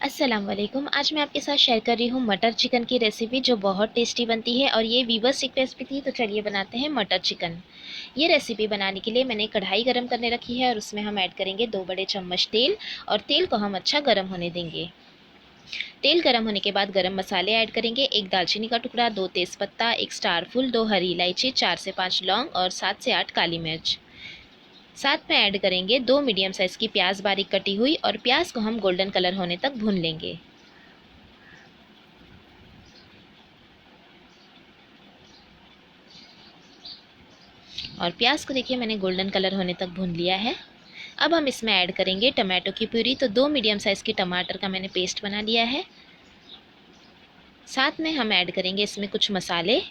अस्सलाम वालेकुम। आज मैं आपके साथ शेयर कर रही हूँ मटर चिकन की रेसिपी, जो बहुत टेस्टी बनती है और ये वीवर्स रिक्वेस्ट भी थी, तो चलिए बनाते हैं मटर चिकन। ये रेसिपी बनाने के लिए मैंने कढ़ाई गरम करने रखी है और उसमें हम ऐड करेंगे 2 बड़े चम्मच तेल, और तेल को हम अच्छा गरम होने देंगे। तेल गरम होने के बाद गरम मसाले ऐड करेंगे। 1 दालचीनी का टुकड़ा, 2 तेज़पत्ता, 1 स्टार फुल, 2 हरी इलायची, 4 से 5 लौंग और 7 से 8 काली मिर्च। साथ में ऐड करेंगे 2 मीडियम साइज़ की प्याज बारीक कटी हुई, और प्याज को हम गोल्डन कलर होने तक भून लेंगे। और प्याज को देखिए मैंने गोल्डन कलर होने तक भून लिया है। अब हम इसमें ऐड करेंगे टमाटो की प्यूरी। तो 2 मीडियम साइज़ के टमाटर का मैंने पेस्ट बना लिया है। साथ में हम ऐड करेंगे इसमें कुछ मसाले।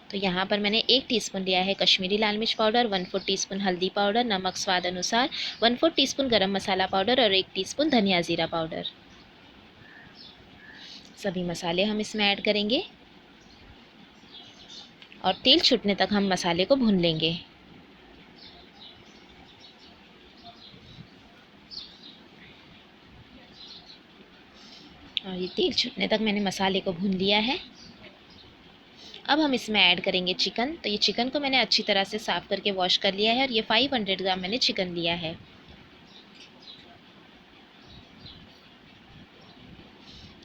तो यहाँ पर मैंने 1 टीस्पून लिया है कश्मीरी लाल मिर्च पाउडर, 1/4 टीस्पून हल्दी पाउडर, नमक स्वाद अनुसार, 1/4 टीस्पून गरम मसाला पाउडर और 1 टीस्पून धनिया ज़ीरा पाउडर। सभी मसाले हम इसमें ऐड करेंगे और तेल छूटने तक हम मसाले को भून लेंगे। और ये तेल छूटने तक मैंने मसाले को भून लिया है। अब हम इसमें ऐड करेंगे चिकन। तो ये चिकन को मैंने अच्छी तरह से साफ़ करके वॉश कर लिया है और ये 500 ग्राम मैंने चिकन लिया है।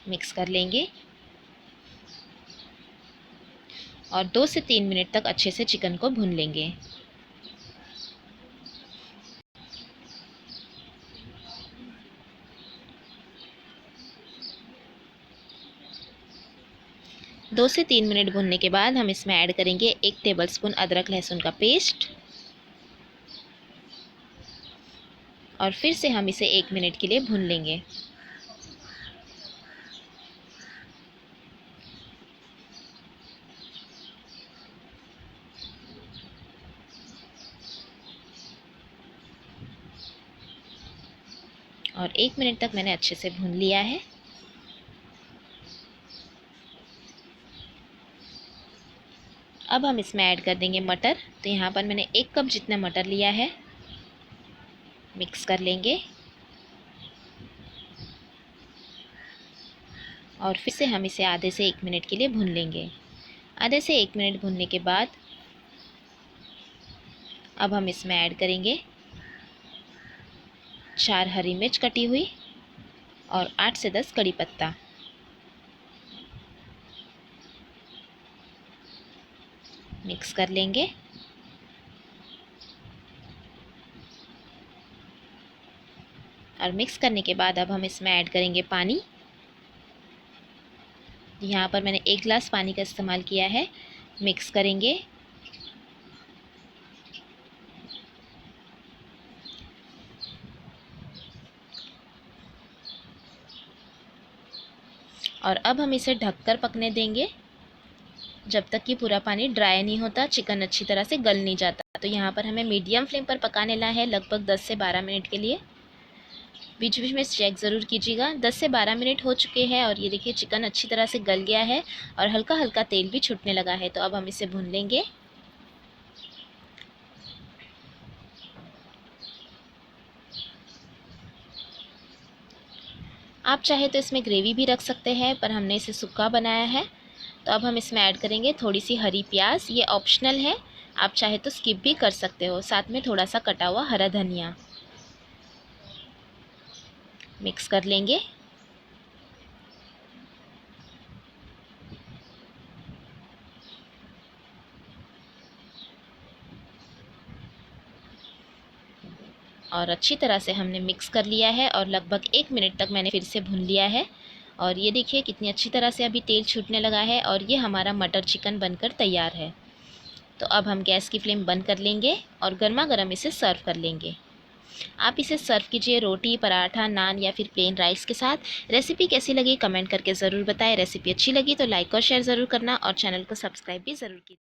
मिक्स कर लेंगे और 2 से 3 मिनट तक अच्छे से चिकन को भून लेंगे। दो से 3 मिनट भूनने के बाद हम इसमें ऐड करेंगे 1 टेबलस्पून अदरक लहसुन का पेस्ट, और फिर से हम इसे 1 मिनट के लिए भून लेंगे। और 1 मिनट तक मैंने अच्छे से भून लिया है। अब हम इसमें ऐड कर देंगे मटर। तो यहाँ पर मैंने 1 कप जितना मटर लिया है। मिक्स कर लेंगे और फिर से हम इसे आधे से 1 मिनट के लिए भून लेंगे। आधे से 1 मिनट भूनने के बाद अब हम इसमें ऐड करेंगे 4 हरी मिर्च कटी हुई और 8 से 10 कड़ी पत्ता। मिक्स कर लेंगे और मिक्स करने के बाद अब हम इसमें ऐड करेंगे पानी। यहाँ पर मैंने 1 गिलास पानी का इस्तेमाल किया है। मिक्स करेंगे और अब हम इसे ढककर पकने देंगे जब तक कि पूरा पानी ड्राई नहीं होता, चिकन अच्छी तरह से गल नहीं जाता। तो यहाँ पर हमें मीडियम फ्लेम पर पकाने ला है लगभग 10 से 12 मिनट के लिए। बीच बीच में चेक ज़रूर कीजिएगा। 10 से 12 मिनट हो चुके हैं और ये देखिए चिकन अच्छी तरह से गल गया है और हल्का हल्का तेल भी छूटने लगा है। तो अब हम इसे भून लेंगे। आप चाहे तो इसमें ग्रेवी भी रख सकते हैं, पर हमने इसे सूखा बनाया है। तो अब हम इसमें ऐड करेंगे थोड़ी सी हरी प्याज। ये ऑप्शनल है, आप चाहे तो स्किप भी कर सकते हो। साथ में थोड़ा सा कटा हुआ हरा धनिया। मिक्स कर लेंगे और अच्छी तरह से हमने मिक्स कर लिया है और लगभग 1 मिनट तक मैंने फिर से भून लिया है। और ये देखिए कितनी अच्छी तरह से अभी तेल छूटने लगा है और ये हमारा मटर चिकन बनकर तैयार है। तो अब हम गैस की फ्लेम बंद कर लेंगे और गर्मा गर्म इसे सर्व कर लेंगे। आप इसे सर्व कीजिए रोटी, पराठा, नान या फिर प्लेन राइस के साथ। रेसिपी कैसी लगी कमेंट करके ज़रूर बताएं। रेसिपी अच्छी लगी तो लाइक और शेयर ज़रूर करना और चैनल को सब्सक्राइब भी ज़रूर कीजिए।